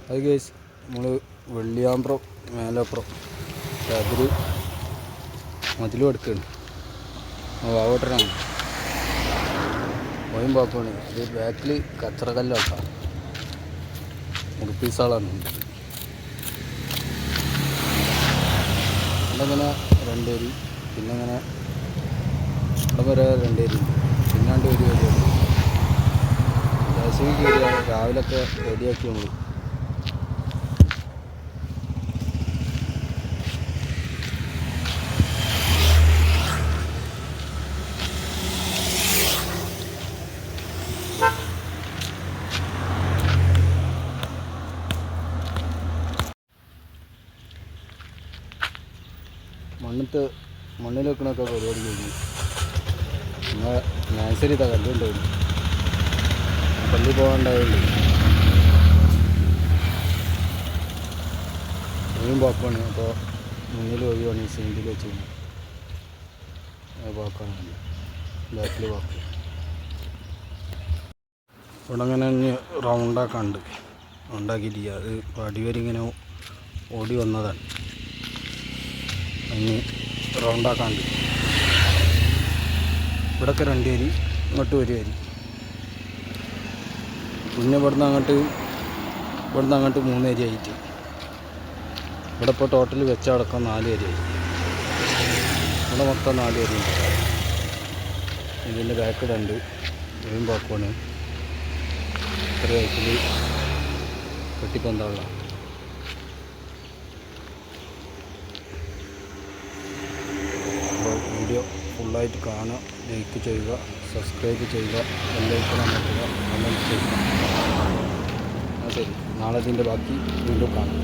അത് കേസ് നമ്മൾ വെള്ളിയാമ്പ്രം മേലപ്പുറം അതിൽ മതിലും എടുക്കുകയാണ്. വാവട്ടനാണ് പോയും പാപ്പാണ്. ഇത് ബാക്കിൽ കച്ചറക്കല്ലാക്കാം മുറിപ്പീസാളാണ്. ഇങ്ങനെ 2 വരി, പിന്നെ ഇങ്ങനെ ഇവിടെ വരെ 2 വരി, പിന്നാണ്ട് ഒരു വരിയുണ്ട്. ജാസിക്ക് കയറിയ രാവിലെയൊക്കെ റെഡിയാക്കി നമ്മൾ. മണ്ണിൽ വെക്കണൊക്കെ പരിപാടി കഴിഞ്ഞു. പിന്നെ നഴ്സറി കല്ലുണ്ടായിരുന്നു, പള്ളി പോകാനുണ്ടായതുകൊണ്ട് ഇനിയും പാക്കാണ്. അപ്പോൾ മുന്നിൽ ഒഴിവാണ് സെയിൻറ്റിൽ വെച്ച് പാക്കാണ്, ബാക്കിൽ പാക്ക്. ഇവിടെ അങ്ങനെ റൗണ്ടാക്കാണ്ട് ഉണ്ടാക്കിയിട്ടില്ല. അത് അടിവരി ഇങ്ങനെ ഓടി വന്നതാണ്. അതിന് റൗണ്ടാക്കാണ്ട് ഇവിടെയൊക്കെ 2 വരി, ഇങ്ങോട്ട് 1 വരി, പിന്നെ ഇവിടുന്ന് അങ്ങോട്ട് 3 വരി ആയിട്ട് ഇവിടെ ഇപ്പോൾ ടോട്ടൽ വെച്ചടക്കം 4 വരിയായി. ഇവിടെ മൊത്തം 4 വരി ഉണ്ട്. ഇതിൻ്റെ ബാക്ക് 2 ഇവയും പാക്കുവാണ്. ഇത്ര വയസ്സിൽ കെട്ടിപ്പന്താള. അപ്പോൾ വീഡിയോ ഫുള്ളായിട്ട് കാണുക, ലൈക്ക് ചെയ്യുക, സബ്സ്ക്രൈബ് ചെയ്യുക, ബെല്ലൈക്കൺ അമർത്തുക, കമൻറ്റ് ചെയ്യുക. ശരി, നാളെ ഇതിൻ്റെ ബാക്കി വീണ്ടും കാണാം.